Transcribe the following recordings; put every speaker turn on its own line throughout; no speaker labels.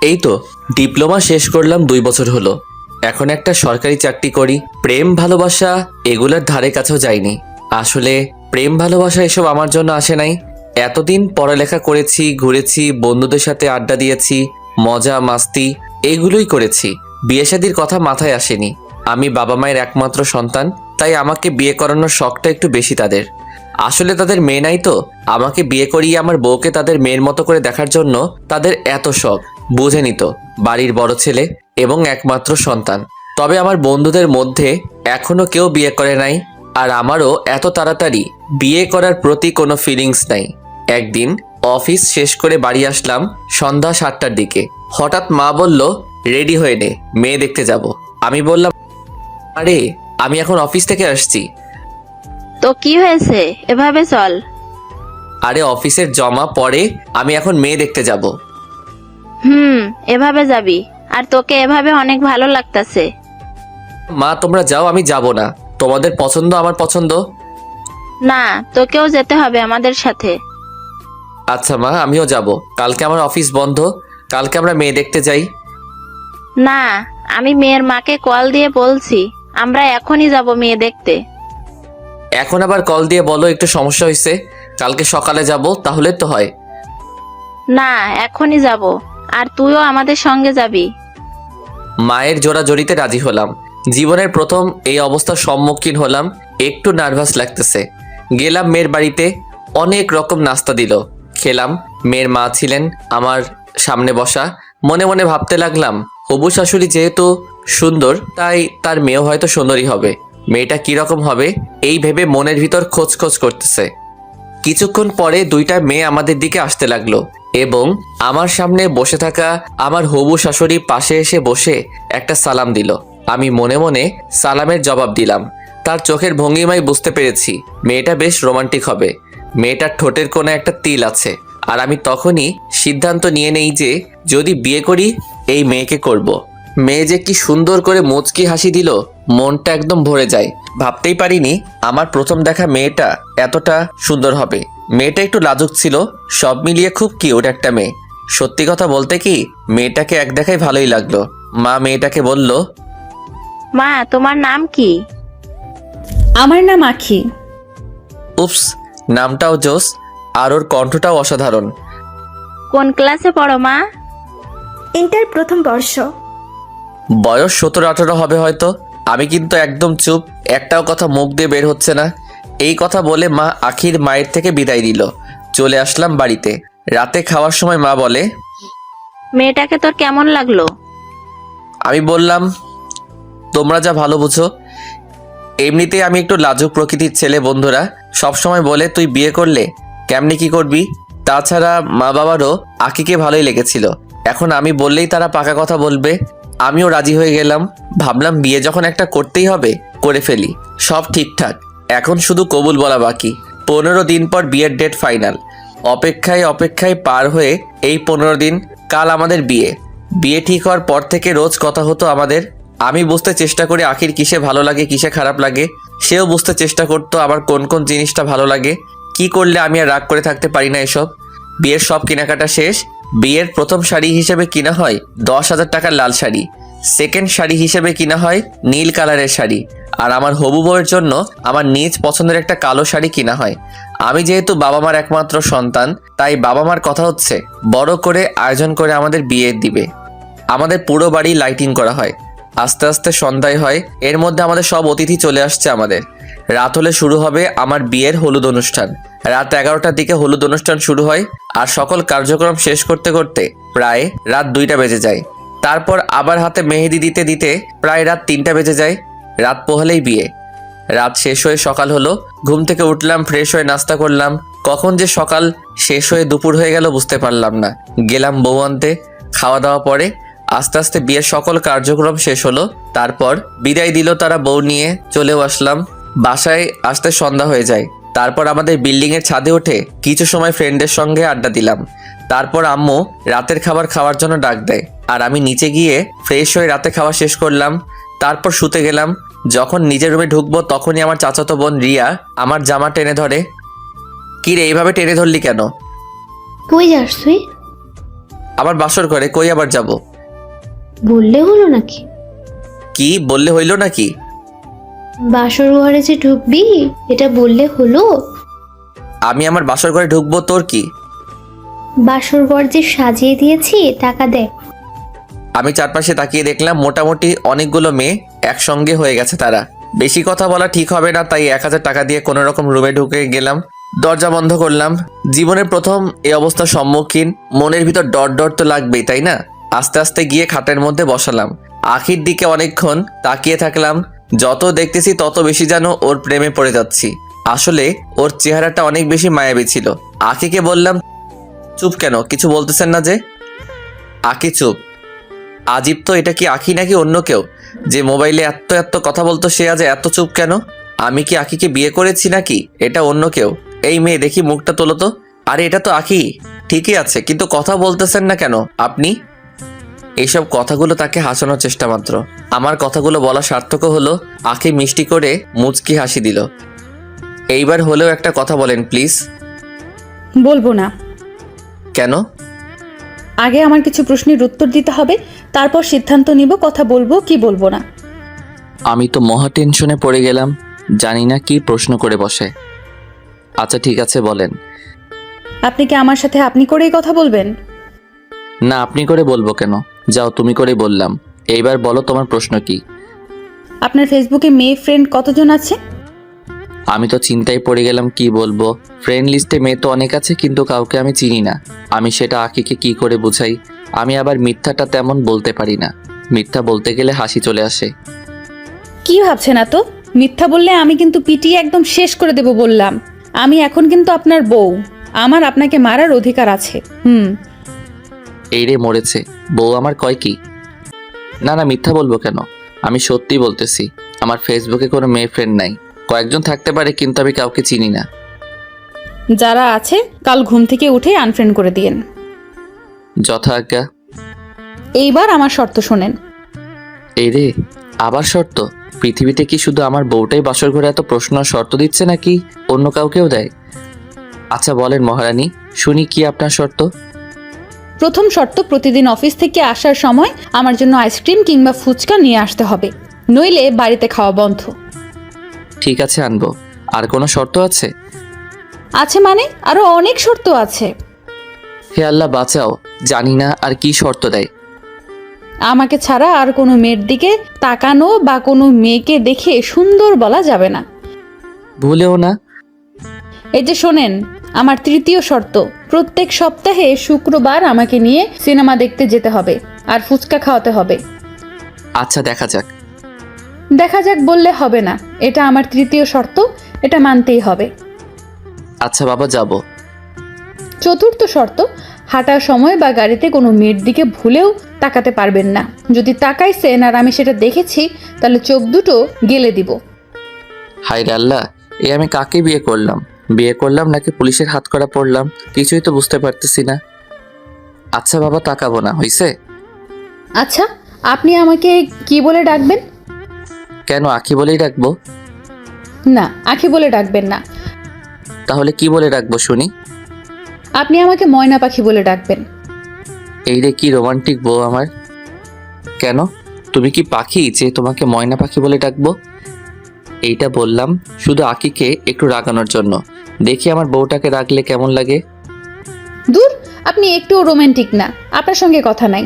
এই তো ডিপ্লোমা শেষ করলাম 2 বছর হলো। এখন একটা সরকারি চাকরি করি। প্রেম ভালোবাসা এগুলোর ধারে কাছেও যাইনি। আসলে প্রেম ভালোবাসা এসব আমার জন্য আসে নাই। এতদিন পড়ালেখা করেছি, ঘুরেছি, বন্ধুদের সাথে আড্ডা দিয়েছি, মজা মাস্তি এইগুলোই করেছি। বিয়ে শাদির কথা মাথায় আসেনি। আমি বাবা মায়ের একমাত্র সন্তান, তাই আমাকে বিয়ে করানোর শখটা একটু বেশি তাদের। আসলে তাদের মেয়ে নাই তো, আমাকে বিয়ে করিয়ে আমার বউকে তাদের মেয়ের মতো করে দেখার জন্য তাদের এত শখ। বুঝেনি তো, বাড়ির বড় ছেলে এবং একমাত্র সন্তান। তবে আমার বন্ধুদের মধ্যে এখনো কেউ বিয়ে করে নাই, আর আমারও এত তাড়াতাড়ি বিয়ে করার প্রতি কোনো ফিলিংস নাই। একদিন অফিস শেষ করে বাড়ি আসলাম সন্ধ্যা 7টার দিকে। হঠাৎ মা বলল, রেডি হয়ে নে, মেয়ে দেখতে যাব। আমি বললাম, আরে আমি এখন অফিস থেকে আসছি।
তো কি হয়েছে, এভাবে চল।
আরে অফিসের জমা পড়ে, আমি এখন মেয়ে দেখতে যাব।
এভাবে যাবি? আর তোকে এভাবে অনেক ভালো লাগতাছে।
মা তোমরা যাও, আমি যাব না। তোমাদের পছন্দ আমার পছন্দ।
না, তোকেও যেতে হবে আমাদের সাথে।
আচ্ছা মা, আমিও যাব। কালকে আমার অফিস বন্ধ, কালকে আমরা মেয়ে দেখতে যাই।
না, আমি মেয়ের মাকে কল দিয়ে বলছি আমরা এখনই যাব মেয়ে দেখতে।
এখন আবার কল দিয়ে বলো একটু সমস্যা হয়েছে, কালকে সকালে যাব, তাহলে তো হয়।
না, এখনই যাব। আর তুইও আমাদের সঙ্গে যাবি।
মায়ের জোড়াজড়িতে রাজি হলাম। জীবনের প্রথম এই অবস্থার সম্মুখীন হলাম, একটু নার্ভাস লাগতেছে। গেলাম মেয়ের বাড়িতে, অনেক রকম নাস্তা দিল, খেলাম। মেয়ের মা ছিলেন আমার সামনে বসা। মনে মনে ভাবতে লাগলাম, হবু শাশুড়ি যেহেতু সুন্দর, তাই তার মেয়েও হয়তো সুন্দরী হবে। মেয়েটা কিরকম হবে এই ভেবে মনের ভিতর খোঁজ খোঁজ করতেছে। কিছুক্ষণ পরে 2টা মেয়ে আমাদের দিকে আসতে লাগলো এবং আমার সামনে বসে থাকা আমার হবু শাশুড়ি পাশে এসে বসে একটা সালাম দিল। আমি মনে মনে সালামের জবাব দিলাম। তার চোখের ভঙ্গিমায় বুঝতে পেরেছি মেয়েটা বেশ রোমান্টিক হবে। মেয়েটার ঠোঁটের কোণে একটা তিল আছে। আর আমি তখনই সিদ্ধান্ত নিয়ে নেই যে যদি বিয়ে করি এই মেয়েকে করব। মেয়ে যে কি সুন্দর করে মুচকি হাসি দিল, মনটা একদম ভরে যায়। ভাবতেই পারিনি আমার প্রথম দেখা মেয়েটা এতটা সুন্দর হবে। মেয়েটা একটু লাজুক ছিল, সব মিলিয়ে খুব কিউট একটা মেয়ে। সত্যি কথা বলতে কি, মেয়েটাকে এক দেখায় ভালোই লাগলো। মা মেয়েটাকে বলল,
মা, তোমার নাম কি?
আমার নাম আখি।
উপস, নামটাও জোস, আর ওর কণ্ঠটাও অসাধারণ।
কোন ক্লাসে পড়ো মা?
ইন্টার প্রথম বর্ষ।
বয়স 17-18 হবে হয়তো। আমি কিন্তু একদম চুপ, একটাও কথা মুখ দিয়ে বের হচ্ছে না। এই কথা বলে মা আখির মায়ের থেকে বিদায় দিল। চলে আসলাম বাড়িতে। রাতে খাওয়ার সময় মা বলে,
মেয়েটাকে তোর কেমন লাগলো?
আমি বললাম, তোমরা যা ভালো বুঝো। এমনিতেই আমি একটু লাজুক প্রকৃতির ছেলে। বন্ধুরা সব সময় বলে, তুই বিয়ে করলে কেমনি কি করবি। তাছাড়া মা বাবারও আকিকে ভালোই লেগেছিল। এখন আমি বললেই তারা পাকা কথা বলবে। আমিও রাজি হয়ে গেলাম। ভাবলাম বিয়ে যখন একটা করতেই হবে, করে ফেলি। সব ঠিকঠাক, এখন শুধু কবুল বলা বাকি। 15 দিন পর বিয়ের ডেট ফাইনাল। অপেক্ষায় অপেক্ষায় পার হয়ে এই 15 দিন, কাল আমাদের বিয়ে। বিয়ে ঠিক হওয়ার পর থেকে রোজ কথা হতো আমাদের। আমি বুঝতে চেষ্টা করি আখির কিসে ভালো লাগে, কিসে খারাপ লাগে। সেও বুঝতে চেষ্টা করতো আমার কোন কোন জিনিসটা ভালো লাগে। কি করলে আমি আর রাগ করে থাকতে পারি না এসব। বিয়ের সব কেনাকাটা শেষ। বিয়ের প্রথম শাড়ি হিসেবে কিনা হয় 10,000 টাকার লাল শাড়ি। সেকেন্ড শাড়ি হিসেবে কিনা হয় নীল কালারের শাড়ি। আর আমার হবু বউয়ের জন্য আমার নিজ পছন্দের একটা কালো শাড়ি কিনা হয়। আমি যেহেতু বাবা মার একমাত্র সন্তান, তাই বাবা মার কথা হচ্ছে বড় করে আয়োজন করে আমাদের বিয়ে দিবে। আমাদের পুরো বাড়ি লাইটিং করা হয়। আস্তে আস্তে সন্ধ্যায় হয়। এর মধ্যে আমাদের সব অতিথি চলে আসছে। আমাদের রাত হলে শুরু হবে আমার বিয়ের হলুদ অনুষ্ঠান। রাত 11টার দিকে হলুদ অনুষ্ঠান শুরু হয়, আর সকল কার্যক্রম শেষ করতে করতে প্রায় রাত 2টা বেজে যায়। তারপর আবার হাতে মেহেদি দিতে দিতে প্রায় রাত 3টা বেজে যায়। রাত পোহালেই বিয়ে। রাত শেষ হয়ে সকাল হলো। ঘুম থেকে উঠলাম, ফ্রেশ হয়ে নাস্তা করলাম। কখন যে সকাল শেষ হয়ে দুপুর হয়ে গেল বুঝতে পারলাম না। গেলাম বউ আনতে। খাওয়া দাওয়া পরে আস্তে আস্তে বিয়ের সকল কার্যক্রম শেষ হলো। তারপর বিদায় দিল তারা, বউ নিয়ে চলেও আসলাম। বাসায় আসতে সন্ধ্যা হয়ে যায়। তারপর আমাদের বিল্ডিংয়ের ছাদে উঠে কিছু সময় ফ্রেন্ডের সঙ্গে আড্ডা দিলাম। তারপর আম্মু রাতের খাবার খাওয়ার জন্য ডাক দেয়, আর আমি নিচে গিয়ে ফ্রেশ হয়ে রাতে খাওয়া শেষ করলাম। তারপর শুতে গেলাম। যখন নিজের রুমে ঢুকবো তখনই আমার চাচাতো বোন রিয়া আমার জামা টেনে ধরে। কি রে, এইভাবে টেনে ধরলি কেন?
কই যাস তুই?
আমার বাসর করে, কই আবার যাব?
বললে হলো নাকি?
কি বললে হইল নাকি?
বাসর ঘরে যে ঢুকবি এটা বললে হলো?
আমি আমার বাসর ঘরে ঢুকবো, তোর কি?
বাসর ঘর যে সাজিয়ে দিয়েছি, টাকা দে।
আমি চারপাশে তাকিয়ে দেখলাম মোটামুটি অনেকগুলো মেয়ে একসঙ্গে হয়ে গেছে। তারা বেশি কথা বলা ঠিক হবে না, তাই 1000 টাকা দিয়ে কোনো রকম রুমে ঢুকে গেলাম। দরজা বন্ধ করলাম। জীবনের প্রথম এই অবস্থার সম্মুখীন, মনের ভিতর ডট ডট তো লাগবেই, তাই না? আস্তে আস্তে গিয়ে খাটের মধ্যে বসালাম। আখির দিকে অনেকক্ষণ তাকিয়ে থাকলাম। যত দেখতেছি তত বেশি যেন ওর প্রেমে পড়ে যাচ্ছি। আসলে ওর চেহারাটা অনেক বেশি মায়াবী ছিল। আখিকে বললাম, চুপ কেন, কিছু বলতেছেন না যে? আখি চুপ। আজিব তো, এটা কি আখি নাকি অন্য কেউ? যে মোবাইলে এত এত কথা বলতো সে আজ এত চুপ কেন? আমি কি আখিকে বিয়ে করেছি নাকি এটা অন্য কেউ? এই মেয়ে, দেখি মুখটা তোলো তো। আরে এটা তো আখি, ঠিকই আছে, কিন্তু কথা বলতেছেন না কেন আপনি? এইসব কথাগুলো তাকে হাসানোর চেষ্টা মাত্র। আমার কথাগুলো বলা সার্থক হলো। আখি মিষ্টি করে মুচকি হাসি দিল। এইবার হলেও একটা কথা বলেন প্লিজ।
বলবো না।
কেন?
আগে আমার কিছু প্রশ্নের উত্তর দিতে হবে, তারপর সিদ্ধান্ত নিব কথা বলবো কি বলবো না।
আমি তো মহা টেনশনে পড়ে গেলাম, জানি না কি প্রশ্ন করে বসে। আচ্ছা ঠিক আছে, বলেন।
আপনি কি আমার সাথে আপনি করেই কথা বলবেন?
না, আপনি করে বলবো কেন? যাও, তুমি করেই বললাম। এইবার বলো তোমার প্রশ্ন কি?
আপনার ফেসবুকে মেয়ে ফ্রেন্ড কতজন আছে?
আমি তো চিন্তায় পড়ে গেলাম, কি বলবো। ফ্রেন্ড লিস্টে মেয়ে তো অনেক আছে, কিন্তু কাউকে আমি চিনি না। আমি সেটা আখিকে কি করে বুঝাই? আমি আবার মিথ্যাটা তেমন বলতে পারি না। মিথ্যা বলতে গেলে হাসি চলে আসে।
কি ভাবছেন এত? মিথ্যা বললে আমি কিন্তু পিটিয়ে একদম শেষ করে দেব বললাম। আমি এখন কিন্তু আপনার বউ, আমার আপনাকে মারার অধিকার আছে।
এই রে মরেছে, বউ আমার কয় কি? না না, মিথ্যা বলবো কেন? আমি সত্যি বলতেছি। আমার ফেসবুকে কোনো মেয়ে ফ্রেন্ড নাই। কয়েকজন থাকতে পারে, কিন্তু আমি কাউকে চিনি না।
যারা আছে কাল ঘুম থেকে উঠে আনফ্রেন্ড করে দিয়েন।
যথা আজ্ঞা।
এইবার আমার শর্ত শোনেন।
এই রে, আবার শর্ত? পৃথিবীতে কি শুধু আমার বউটাই বাসর ঘরে এত প্রশ্ন আর শর্ত দিচ্ছে, নাকি অন্য কাউকেও দেয়? আচ্ছা বলেন মহারানী, শুনি কি আপনার শর্ত?
প্রথম শর্ত, প্রতিদিন অফিস থেকে আসার সময় আমার জন্য আইসক্রিম কিংবা ফুচকা নিয়ে আসতে হবে, নইলে বাড়িতে খাওয়া বন্ধ।
ঠিক আছে, আনবো। আর কোনো শর্ত আছে?
আছে মানে? আরো অনেক শর্ত আছে।
হে আল্লাহ বাঁচাও, জানি না আর কি শর্ত দেয়।
আমাকে ছাড়া আর কোনো মেয়ের দিকে তাকানো বা কোনো মেয়েকে দেখে সুন্দর বলা যাবে না।
ভুলেও না।
এই যে শোনেন, আমার তৃতীয় শর্ত, প্রত্যেক সপ্তাহে শুক্রবার আমাকে নিয়ে সিনেমা দেখতে যেতে হবে আর ফুচকা খাওয়াতে হবে।
আচ্ছা দেখা যাক।
দেখা যাক বললে হবে না, এটা আমার তৃতীয় শর্ত, এটা মানতেই হবে।
আচ্ছা বাবা, যাব।
চতুর্থ শর্ত, হাঁটার সময় বা গাড়িতে কোনো মেয়ের দিকে ভুলেও তাকাতে পারবেন না। যদি তাকাইছেন আর আমি সেটা দেখেছি, তাহলে চোখ দুটো গেলে দিব।
হায় রে আল্লাহ, এ আমি কাকে বিয়ে করলাম? বিয়ে করলাম নাকি পুলিশের হাত করা পড়লাম? কিছুই তো বুঝতে পারতেছি না। আচ্ছা বাবা, তাকাবো না, হইছে?
আচ্ছা, আপনি আমাকে কি বলে ডাকবেন?
কেন, আখি বলেই ডাকবো?
না, আখি বলে ডাকবেন না।
তাহলে কি বলে ডাকবো শুনি?
আপনি আমাকে ময়না পাখি বলে ডাকবেন।
এই রে, কি রোমান্টিক বউ আমার। কেন, তুমি কি পাখি যে তোমাকে ময়না পাখি বলে ডাকবো? এইটা বললাম শুধু আকিকে একটু রাগানোর জন্য। দেখি আমার বউটাকে রাখলে কেমন লাগে।
দূর, আপনি একটুও রোমান্টিক না, আপনার সঙ্গে কথা নাই।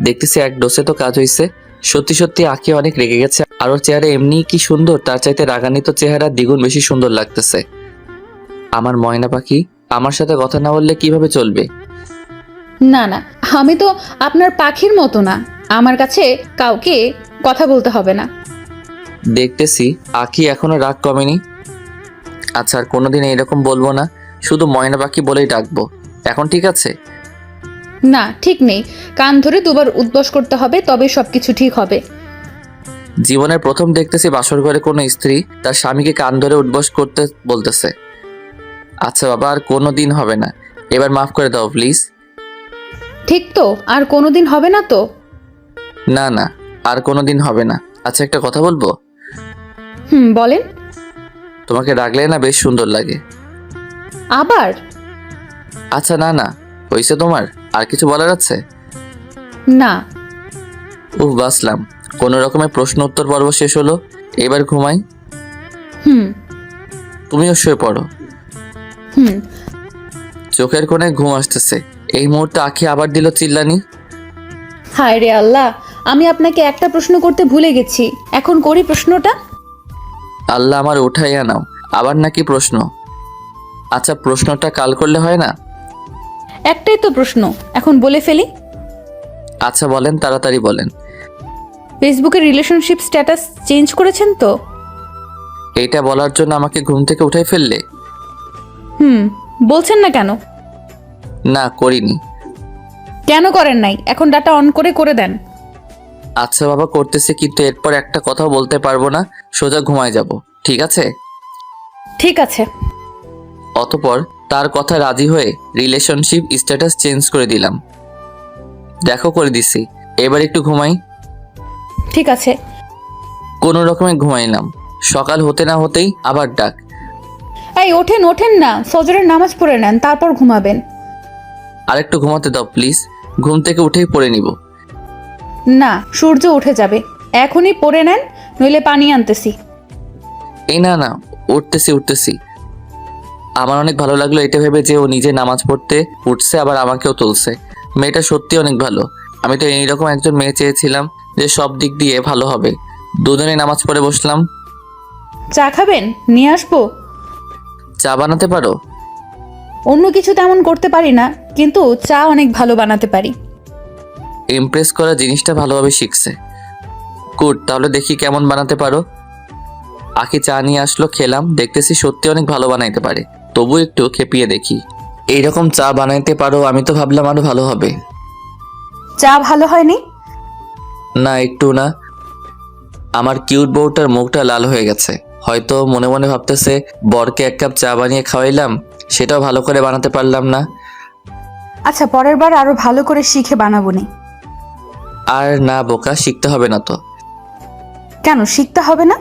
দেখতেছি এক ডোসে তো কাজ হইছে। সত্যি সত্যি আঁকি অনেক রেগে গেছে, আর ওর চেহারা এমনি কি সুন্দর, তার চাইতে রাগান্বিত চেহারা দ্বিগুণ বেশি সুন্দর লাগতেছে। আমার ময়না পাখি আমার সাথে কথা না বললে কিভাবে চলবে?
না না, আমি তো আপনার পাখির মতো না, আমার কাছে কাউকে কথা বলতে হবে না।
দেখতেছি আঁকি এখনো রাগ কমেনি। আচ্ছা, আর কোনোদিন এইরকম বলবো না, শুধু ময়না পাখি বলেই ডাকবো। এখন ঠিক আছে?
না, ঠিক নেই, কান ধরে দুবার উদ্বাস করতে হবে, তবে সবকিছু ঠিক হবে।
জীবনের প্রথম দেখতেছি বাসর ঘরে কোনো স্ত্রী তার স্বামীকে কান ধরে উঠবস করতে বলতেছে। আচ্ছা বাবা, আর কোনো দিন হবে না, এবার মাফ করে দাও প্লিজ।
ঠিক তো? আর কোনোদিন হবে না তো?
না না, আর কোনো দিন হবে না। আচ্ছা, একটা কথা বলবো?
বলেন।
তোমাকে রাখলে না বেশ সুন্দর লাগে।
আবার?
আচ্ছা না না, হয়েছে তোমার? আর কিছু বলার আছে?
না।
বাসলাম, কোনো রকমের প্রশ্ন উত্তর পর্ব শেষ হলো। এবার ঘুমাই।
হুম
তুমিও শুয়ে পড়ো।
হুম।
চোখের কোণে ঘুম আসতেছে, এই মুহূর্তে আঁখি আবার দিল চিল্লানি।
হায় রে আল্লাহ, আমি আপনাকে একটা প্রশ্ন করতে ভুলে গেছি, এখন করি প্রশ্নটা।
আল্লাহ আমার উঠাইয়া নাও, আবার নাকি প্রশ্ন? আচ্ছা, প্রশ্নটা কাল করলে হয় না?
একটাই তো প্রশ্ন, এখন বলে ফেলি।
আচ্ছা বলেন, তাড়াতাড়ি বলেন।
ফেসবুকের রিলেশনশিপ স্ট্যাটাস চেঞ্জ করেছেন তো?
এইটা বলার জন্য আমাকে ঘুম থেকে উঠাই ফেললে?
হুম, বলছেন না কেন?
না, করিনি।
কেন করেন নাই? এখন ডাটা অন করে করে দেন।
আচ্ছা বাবা, করতেছি, কিন্তু এরপর একটা কথাও বলতে পারবো না, সোজা ঘুমায় যাব, ঠিক আছে?
ঠিক আছে।
অতপর তার কথা রাজি হয়ে রিলেশনশিপ স্ট্যাটাস চেঞ্জ করে দিলাম। দেখো, করে দিছি, এবার একটু ঘুমাই।
ঠিক আছে।
কোনো রকমে ঘুমাইলাম। সকাল হতে না হতেই আবার ডাক।
এই ওঠেন ওঠেন না, ফজরের নামাজ পড়ে নেন, তারপর ঘুমাবেন।
আরেকটু ঘুমাতে দাও প্লিজ, ঘুম থেকে উঠেই পড়ে নিব।
না, সূর্য উঠে যাবে, এখনই পড়ে নেন, নইলে পানি আনতেছি।
এই না না, উঠতেছি। আমার অনেক ভালো লাগলো এটা ভেবে যে ও নিজে নামাজ পড়তে উঠছে, আবার আমাকেও তুলছে। মেয়েটা সত্যি অনেক ভালো। আমি তো এইরকম একজন মেয়ে চেয়েছিলাম, যে সব দিক দিয়ে ভালো হবে। দুজনেই নামাজ পড়ে বসলাম।
চা খাবেন? নিয়ে আসবো?
চা বানাতে পারো?
অন্য কিছু তেমন করতে পারি না, কিন্তু চা অনেক ভালো বানাতে পারি।
ইমপ্রেস করা জিনিসটা ভালোভাবে শিখছে। গুড, তাহলে দেখি কেমন বানাতে পারো। আখি চা নিয়ে আসলো, খেলাম, দেখতেছি সত্যি অনেক ভালো বানাইতে পারে। তবু একটু খেপিয়ে দেখি। এইরকম চা বানাইতে পারো, আমি তো ভাবলাম আরো ভালো হবে।
চা ভালো হয়নি?
না, একটু না। আমার কিউট বউটার মুখটা লাল হয়ে গেছে। হয়তো মনে মনে ভাবতেছে বরকে এক কাপ চা বানিয়ে খাওয়াইলাম, সেটাও ভালো করে বানাতে পারলাম না।
আচ্ছা, পরের বার আরো ভালো করে শিখে বানাবো নি।
আর না বোকা, শিখতে হবে না তো।
কেন শিখতে হবে না?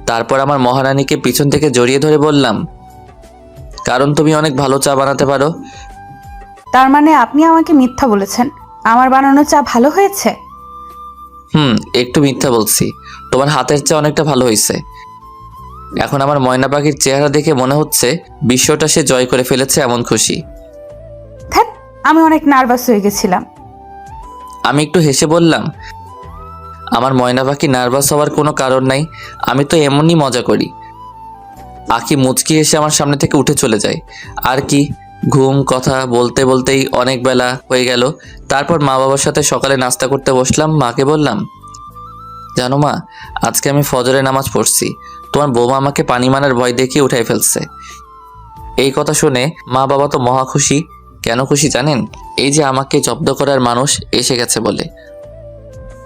তারপর আমার মহারানীকে পিছন থেকে জড়িয়ে ধরে বললাম, কারণ তুমি অনেক ভালো চা বানাতে পারো।
তার মানে আপনি আমাকে মিথ্যা বলেছেন? আমার বানানো চা ভালো হয়েছে?
একটু মিথ্যা বলছি। তোমার হাতের চা অনেকটা ভালো হয়েছে। এখন আমার ময়না পাখির চেহারা দেখে মনে হচ্ছে বিশ্বটা সে জয় করে ফেলেছে, এমন খুশি।
ধ্যাৎ, আমি অনেক নার্ভাস হয়ে গেছিলাম।
আমি একটু হেসে বললাম, আমার ময়না পাখি নার্ভাস হওয়ার কোনো কারণ নাই, আমি তো এমনই মজা করি। আখি মুচকি এসে আমার সামনে থেকে উঠে চলে যায়। আর কি, ঘুম, কথা বলতে বলতেই অনেক বেলা হয়ে গেল। তারপর মা বাবার সাথে সকালে নাস্তা করতে বসলাম। মাকে বললাম, জানো মা, আজকে আমি ফজরের নামাজ পড়ছি, তোমার বৌমা আমাকে পানি মারার ভয় দেখিয়ে উঠাই ফেলছে। এই কথা শুনে মা বাবা তো মহা খুশি। কেন খুশি জানেন? এই যে আমাকে জব্দ করার মানুষ এসে গেছে বলে।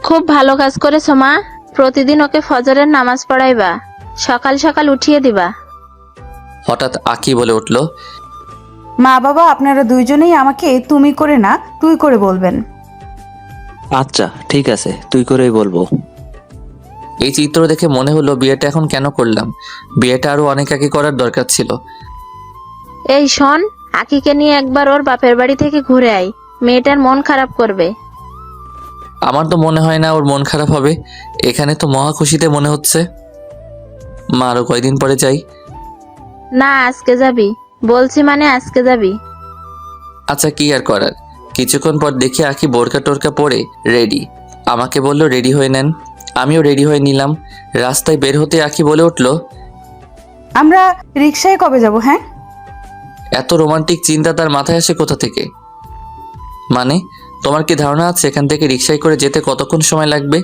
খুব ভালো কাজ করেছো মা, প্রতিদিন ওকে ফজরের নামাজ পড়াইবা, সকাল সকাল উঠিয়ে দিবা।
হঠাৎ আঁকি বলে উঠল,
মা বাবা আপনারা দুইজনেই আমাকে তুমি করে না তুই করে বলবেন।
আচ্ছা ঠিক আছে, তুই করেই বলবো।
এই চিত্র দেখে মনে হলো বিয়েটা এখন কেন করলাম, বিয়েটা আরো অনেক আগে করার দরকার ছিল।
এই শোন, আকিকে নিয়ে একবার ওর বাপের বাড়ি থেকে ঘুরে আয়, মেয়েটার মন খারাপ করবে।
আমার তো মনে হয় না ওর মন খারাপ হবে, এখানে তো মহা খুশিতে মনে হচ্ছে। মা, আরো কয়দিন পরে যাই?
না, আজকে যাবি, বলছি মানে আজকে যাবি।
আচ্ছা, কি আর করার। কিছুক্ষণ পর দেখি আঁকি বোরকা টোরকা পরে রেডি। আমাকে বলল রেডি হয়ে নেন। আমিও রেডি হয়ে নিলাম। রাস্তায় বের হতে আঁকি বলে উঠল,
আমরা রিকশায় কবে যাব? হ্যাঁ,
এত রোমান্টিক চিন্তা তার মাথায় আসে কোথা থেকে? মানে, তোমার কি ধারণা আছে এখান থেকে রিকশায় করে যেতে কতক্ষণ সময় লাগবে?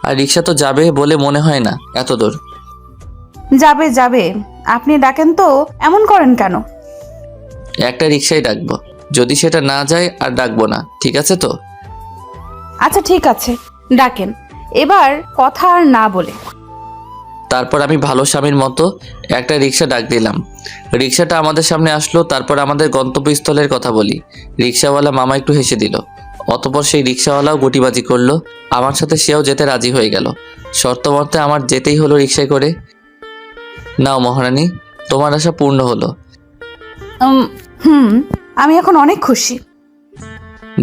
আর রিকশা তো যাবে বলে মনে হয় না এত দূর।
যাবে যাবে, আপনি ডাকেন তো, এমন করেন কেন?
একটা রিকশাই ডাকবো, যদি সেটা না যায় আর ডাকবো না, ঠিক আছে তো?
আচ্ছা ঠিক আছে, ডাকেন, এবার কথা আর না বলে।
তারপর আমি ভালো স্বামীর মতো একটা রিকশা ডাক দিলাম। রিকশাটা আমাদের সামনে আসলো। তারপর আমাদের গন্তব্যস্থলের কথা বলি। রিকশাওয়ালা মামা একটু হেসে দিল। অতপর সেই রিকশাওয়ালাও গুটিবাজি করলো, আমার সাথে সেও যেতে রাজি হয়ে গেল। শর্ত মতে আমার যেতেই হলো রিকশায় করে। নাও মহারানী, তোমার আশা পূর্ণ হলো।
হুম, আমি এখন অনেক খুশি।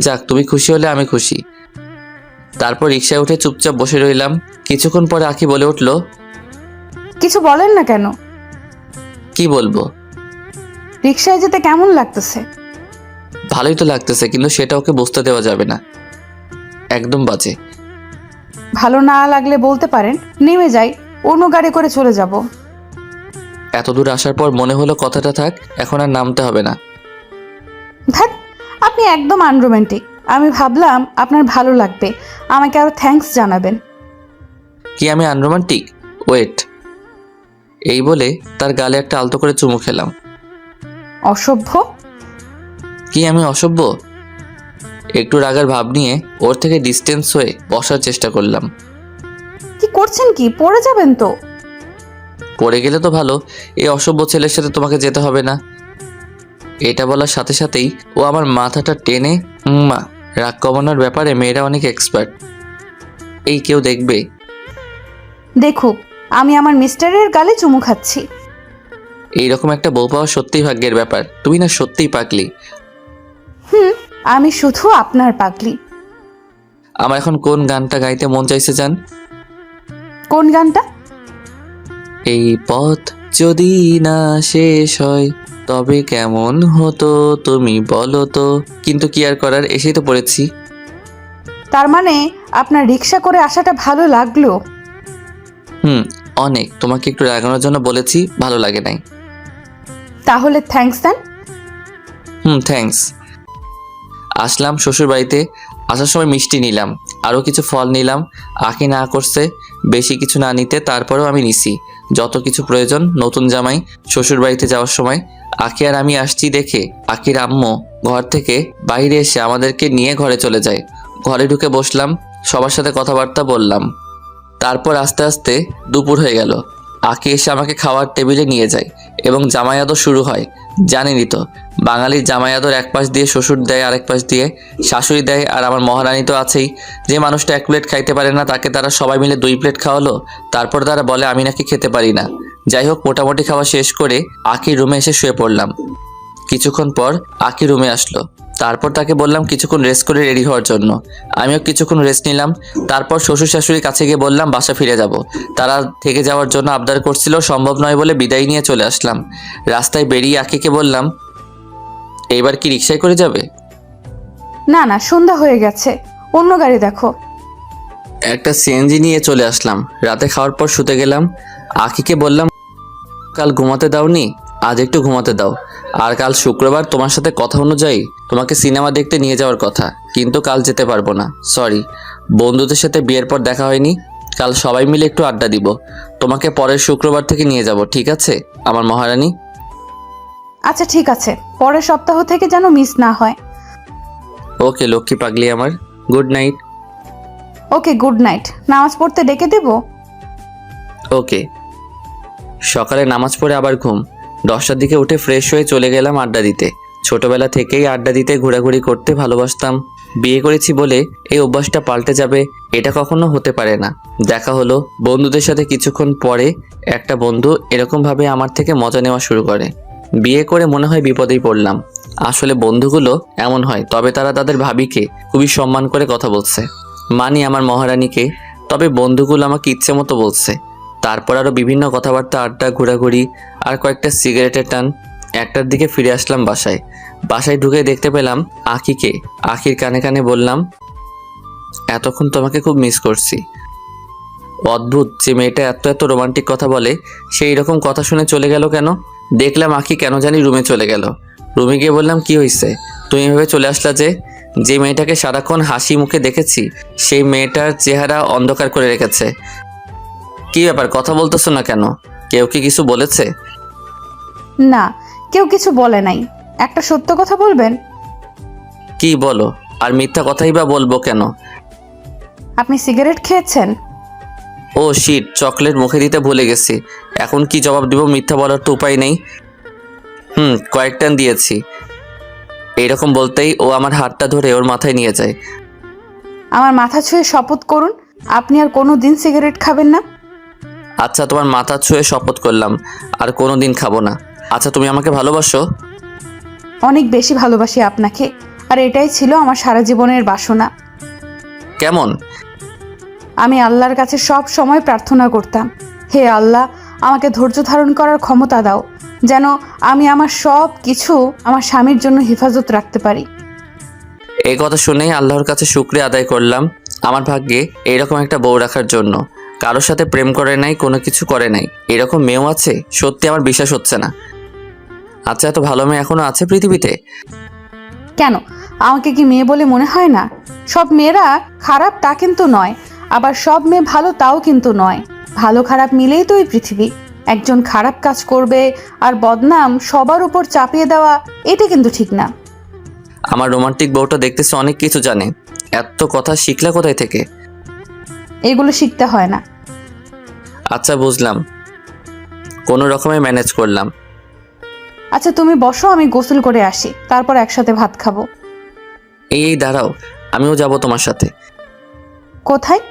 যাক, তুমি খুশি হলে আমি খুশি। তারপর রিকশায় উঠে চুপচাপ বসে রইলাম। কিছুক্ষণ পরে আঁকি বলে উঠল,
কিছু বলেন না কেন?
কি বলবো?
রিক্সায় যেতে কেমন লাগতেছে?
ভালোই তো লাগতেছে, কিন্তু সেটা ওকে বুঝতে দেওয়া যাবে না। একদম বাজে।
ভালো না লাগলে বলতে পারেন, নেমে যাই, অন্য গাড়ি করে চলে যাব।
এত দূর আসার পর মনে হলো কথাটা থাক, এখন আর নামতে হবে না।
ধ্যাৎ, আপনি একদম আনরোম্যান্টিক। আমি ভাবলাম আপনার ভালো লাগবে, আমাকে আরো থ্যাঙ্কস জানাবেন।
কি আমি আনরোমান্টিক? ওয়েট। এই বলে তার গালে একটা আলতো করে চুমু খেলাম।
অসভ্য।
কি আমি অসভ্য? একটু রাগার ভাব নিয়ে ওর থেকে ডিস্টেন্স হয়ে বসার চেষ্টা করলাম।
কি করছেন? কি পড়ে যাবেন তো?
পড়ে গেলে তো ভালো, এই অসভ্য ছেলের সাথে তোমাকে যেতে হবে না। এটা বলার সাথে সাথেই ও আমার মাথাটা টেনে মা, রাগ কমানোর ব্যাপারে মেয়েরা অনেক এক্সপার্ট। এই কেউ দেখবে?
দেখুক, আমি আমার মিস্টারের গালে চুমু খাচ্ছি।
এইরকম একটা বউ পাওয়া সত্যিই ভাগ্যের ব্যাপার। তুমি না সত্যিই পাগলি।
আমি শুধু আপনার পাগলি।
আমার এখন কোন গানটা গাইতে মন চাইছে জান?
কোন গানটা?
এই পথ যদি না শেষ হয় তবে কেমন হতো তুমি বলো তো। কিন্তু কি আর করার, এসেই তো পড়েছি।
তার মানে আপনার রিক্সা করে আসাটা ভালো লাগলো?
অনেক। তোমাকে একটু রাগানোর জন্য বলেছি, ভালো লাগে নাই।
তাহলে থ্যাঙ্কস দেন।
থ্যাঙ্কস। আসলাম শ্বশুর বাড়িতে। আসার সময় মিষ্টি নিলাম, আরও কিছু ফল নিলাম। আঁকি না করছে বেশি কিছু না নিতে, তারপরেও আমি নিছি যত কিছু প্রয়োজন। নতুন জামাই শ্বশুর বাড়িতে যাওয়ার সময় আঁকি আর আমি আসছি দেখে আঁকির আম্মু ঘর থেকে বাইরে এসে আমাদেরকে নিয়ে ঘরে চলে যায়। ঘরে ঢুকে বসলাম, সবার সাথে কথাবার্তা বললাম। তারপর আস্তে আস্তে দুপুর হয়ে গেল। আঁকি এসে আমাকে খাওয়ার টেবিলে নিয়ে যায় এবং জামাই আদর শুরু হয়। জানেনই তো, বাঙালির জামাই আদর এক পাশ দিয়ে শ্বশুর দেয়, আরেক পাশ দিয়ে শাশুড়ি দেয়। আর আমার মহারানী তো আছেই। যে মানুষটা এক প্লেট খাইতে পারে না তাকে তারা সবাই মিলে 2 প্লেট খাওয়ালো। তারপর তারা বলে আমি নাকি খেতে পারি না। যাই হোক, মোটামুটি খাওয়া শেষ করে আঁকির রুমে এসে শুয়ে পড়লাম। কিছুক্ষণ পর আঁকি রুমে আসলো। তারপর তাকে বললাম কিছুক্ষণ রেস্ট করে রেডি হওয়ার জন্য। আমিও কিছুক্ষণ রেস্ট নিলাম। তারপর শ্বশুর শাশুড়ির কাছে গিয়ে বললাম বাসা ফিরে যাব। তারা থেকে যাওয়ার জন্য আবদার করছিল, সম্ভব নয় বলে বিদায় নিয়ে চলে আসলাম। রাস্তায় বেরিয়ে আঁকিকে বললাম, এইবার কি রিকশায় করে যাবে?
না না, সন্ধ্যা হয়ে গেছে, অন্য গাড়ি দেখো।
একটা সিএনজি নিয়ে চলে আসলাম। রাতে খাওয়ার পর শুতে গেলাম। আঁকিকে বললাম, কাল ঘুমাতে দাওনি, আজ একটু ঘুমাতে দাও। আর কাল শুক্রবার তোমার সাথে কথা অনুযায়ী তোমাকে সিনেমা দেখতে নিয়ে যাওয়ার কথা, কিন্তু কাল যেতে পারবো না, সরি। বন্ধুদের সাথে বিয়ের পর দেখা হয়নি, কাল সবাই মিলে একটু আড্ডা দিব। তোমাকে পরের শুক্রবার থেকে নিয়ে যাব, ঠিক আছে আমার মহারানী?
আচ্ছা ঠিক আছে, পরের সপ্তাহ থেকে যেন মিস না হয়।
ওকে লক্ষ্মী পাগলি আমার, গুড নাইট।
ওকে, গুড নাইট। নামাজ পড়তে ডেকে দেব?
ওকে। সকালে নামাজ পড়ে আবার ঘুম। 10টার দিকে উঠে ফ্রেশ হয়ে চলে গেলাম আড্ডা দিতে। ছোটবেলা থেকেই আড্ডা দিতে ঘোরাঘুরি করতে ভালোবাসতাম। বিয়ে করেছি বলে এই অভ্যাসটা পাল্টে যাবে এটা কখনো হতে পারে না। দেখা হলো বন্ধুদের সাথে। কিছুক্ষণ পরে একটা বন্ধু এরকমভাবে আমার থেকে মজা নেওয়া শুরু করে। বিয়ে করে মনে হয় বিপদেই পড়লাম। আসলে বন্ধুগুলো এমন হয়, তবে তারা তাদের ভাবিকে খুবই সম্মান করে কথা বলছে, মানি আমার মহারানীকে। তবে বন্ধুগুলো আমাকে ইচ্ছে মতো বলছে। তারপর আরও বিভিন্ন কথাবার্তা, আড্ডা, ঘোরাঘুরি আর কয়েকটা সিগারেটের টান। 1টার দিকে ফিরে আসলাম বাসায়। বাসায় ঢুকে দেখতে পেলাম আঁকিকে। আঁকির কানে কানে বললাম, এতক্ষণ তোমাকে খুব মিস করছি। অদ্ভুত, যে মেয়েটা এত এত রোমান্টিক কথা বলে সেই রকম কথা শুনে চলে গেল কেন? দেখলাম আঁকি কেন জানি রুমে চলে গেল। রুমে গিয়ে বললাম, কি হয়েছে, তুমি এভাবে চলে আসলা যে? যে মেয়েটাকে সারাক্ষণ হাসি মুখে দেখেছি সেই মেয়েটার চেহারা অন্ধকার করে রেখেছে। কি ব্যাপার, কথা বলতেছো না কেন? কেউ কি কিছু বলেছে?
না, কেউ কিছু বলে নাই। একটা সত্য কথা বলবেন?
কি বলো? আর মিথ্যা কথাই বা বলবো কেন?
আপনি সিগারেট খেয়েছেন?
ও শিট, চকলেট মুখে দিতে ভুলে গেছি। এখন কি জবাব দিব? মিথ্যা বলার তো উপায় নেই। কয়েকটা দিয়েছি। এইরকম বলতেই ও আমার হাতটা ধরে ওর মাথায় নিয়ে যায়।
আমার মাথা ছুঁয়ে শপথ করুন, আপনি আর কোনো দিন সিগারেট খাবেন না।
আচ্ছা, তোমার মাথা ছুঁয়ে শপথ করলাম আর কোনো দিন খাবো না। আচ্ছা, তুমি আমাকে ভালোবাসো?
অনেক বেশি ভালোবাসি আপনাকে। আর এটাই ছিল আমার সারা জীবনের বাসনা।
কেমন?
আমি আল্লাহর কাছে সব সময় প্রার্থনা করতাম, হে আল্লাহ, আমাকে ধৈর্য ধারণ করার ক্ষমতা দাও, যেন আমি আমার সব কিছু আমার স্বামীর জন্য হেফাজত রাখতে পারি।
এই কথা শুনেই আল্লাহর কাছে শুকরিয়া আদায় করলাম আমার ভাগ্যে এইরকম একটা বউ রাখার জন্য। কারোর সাথে প্রেম করে নাই, কোনো কিছু করে নাই, এরকম মেয়েও আছে, সত্যি আমার বিশ্বাস হচ্ছে না। আচ্ছা, এত ভালো মেয়ে এখনো আছে পৃথিবীতে?
কেন, আমাকে কি মেয়ে বলে মনে হয় না? সব মেয়েরা খারাপ তা কিন্তু নয়, আবার সব মেয়ে ভালো তাও কিন্তু নয়। ভালো খারাপ মিলেই তো এই পৃথিবী। একজন খারাপ কাজ করবে আর বদনাম সবার উপর চাপিয়ে দেওয়া, এটা কিন্তু ঠিক না।
আমার রোমান্টিক বউটা দেখতেছে অনেক কিছু জানে, এত কথা শিখলা কোথায় থেকে?
এগুলো শিখতে হয় না।
আচ্ছা বুঝলাম, কোনো রকমে ম্যানেজ করলাম।
আচ্ছা তুমি বসো, আমি গোসল করে আসি, তারপর একসাথে ভাত খাবো।
এই দাঁড়াও, আমিও যাব তোমার সাথে।
কোথায়?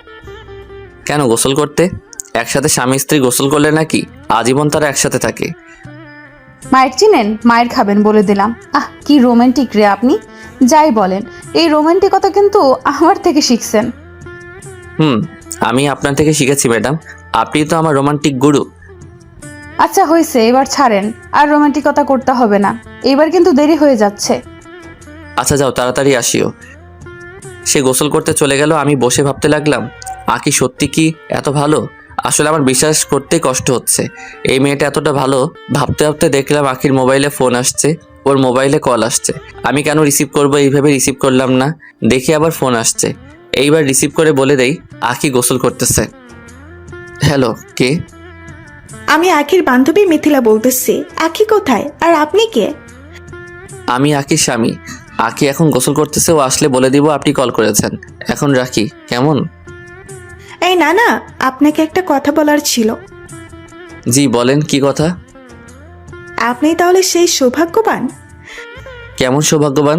কেন, গোসল করতে? একসাথে স্বামী স্ত্রী গোসল করলে নাকি আজীবন তারা একসাথে থাকে?
মায়ের চিনেন? মায়ের খাবেন বলে দিলাম। কি রোমান্টিক রে আপনি! যাই বলেন, এই রোমান্টিকতা কিন্তু আমার থেকে শিখছেন।
আমি আপনার থেকে শিখেছি ম্যাডাম, আপনি তো আমার রোমান্টিক গুরু।
আচ্ছা হয়েছে, এবার ছাড়েন, আর রোমান্টিকতা করতে হবে না, এবার কিন্তু দেরি হয়ে যাচ্ছে।
আচ্ছা যাও, তাড়াতাড়ি আসিও। সে গোসল করতে চলে গেল, আমি বসে ভাবতে লাগলাম, আঁকি সত্যি কি এত ভালো? আসলে আমার বিশ্বাস করতেই কষ্ট হচ্ছে এই মেয়েটা এতটা ভালো। ভাবতে ভাবতে দেখলাম আঁকির মোবাইলে ফোন আসছে, ওর মোবাইলে কল আসছে। আমি কেন রিসিভ করবো এইভাবে রিসিভ করলাম না, দেখি আবার ফোন আসছে। এইবার রিসিভ করে বলে দেই আঁকি গোসল করতেছে। হ্যালো, কে?
আমি আখির বান্ধবী মিথিলা বলতেছি। আখি কোথায়, আর আপনি কে?
আমি আঁকির স্বামী। আঁকি এখন গোসল করতেছে, ও আসলে বলে দিব আপনি কল করেছেন। এখন রাখি, কেমন?
এই না না, আপনাকে একটা কথা বলার ছিল।
জি বলেন, কি কথা?
আপনি তাহলে সেই সৌভাগ্যবান?
কেমন সৌভাগ্যবান?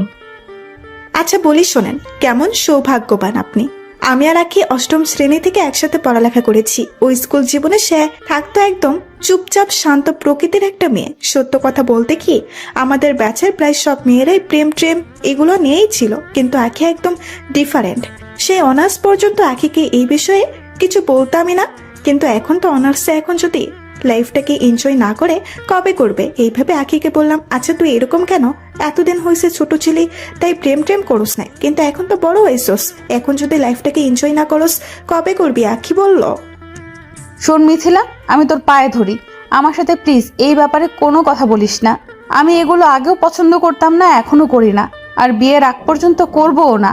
আচ্ছা বলি শোনেন, কেমন সৌভাগ্যবান আপনি। আমি আর আখি অষ্টম শ্রেণী থেকে একসাথে পড়ালেখা করেছি। ওই স্কুল জীবনে সে থাকতো একদম চুপচাপ শান্ত প্রকৃতির একটা মেয়ে। সত্য কথা বলতে কি, আমাদের ব্যাচের প্রায় সব মেয়েরাই প্রেম ট্রেম এগুলো নিয়েই ছিল, কিন্তু আখি একদম ডিফারেন্ট। সে অনার্স পর্যন্ত আখিকে এই বিষয়ে কিছু বলতামই না, কিন্তু এখন তো অনার্সে, এখন যদি লাইফটাকে এনজয় না করে কবে করবে এইভাবে আখিকে বললাম, আচ্ছা তুই এরকম কেন, এতদিন হয়েছে ছোট ছিলি তাই প্রেম ট্রেম করস না, কিন্তু এখন তো বড় হয়েছস, এখন যদি লাইফটাকে এনজয় না করস কবে করবি? আখি বলল।
শোন মিথিলা, আমি তোর পায়ে ধরি, আমার সাথে প্লিজ এই ব্যাপারে কোনো কথা বলিস না। আমি এগুলো আগেও পছন্দ করতাম না, এখনো করি না, আর বিয়ের আগ পর্যন্ত করবও না।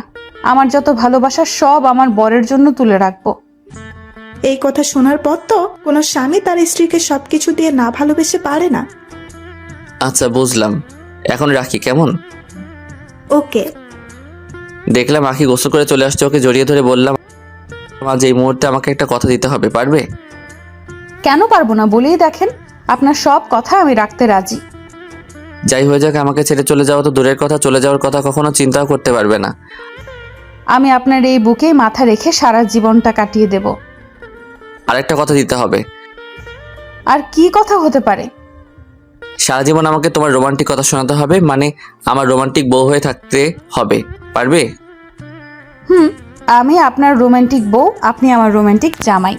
আমার যত ভালোবাসা সব আমার বরের জন্য তুলে রাখবো।
এই কথা শোনার পর তো কোনো স্বামী তার স্ত্রীকে সবকিছু দিয়ে না ভালোবেসে পারে না।
আচ্ছা বুঝলাম, এখন রাখি, কেমন?
ওকে।
দেখলাম আঁকি গোসল করে চলে আসছে, ওকে জড়িয়ে ধরে বললাম, আজ এই মুহূর্তে আমাকে একটা কথা দিতে হবে, পারবে?
কেন পারবো না, বলেই দেখেন, আপনার সব কথা আমি রাখতে রাজি।
যাই হয়ে যাক, আমাকে ছেড়ে চলে যাওয়া তো দূরের কথা, চলে যাওয়ার কথা কখনো চিন্তাও করতে পারবে না।
আমি আপনার এই বুকেই মাথা রেখে সারা জীবনটা কাটিয়ে দেব।
আরেকটা কথা দিতে হবে।
আর কি কথা হতে পারে?
সারা জীবন আমাকে তোমার রোমান্টিক কথা শোনাতে হবে, মানে আমার রোমান্টিক বউ হয়ে থাকতে হবে, পারবে?
আমি আপনার রোমান্টিক বউ, আপনি আমার রোমান্টিক জামাই।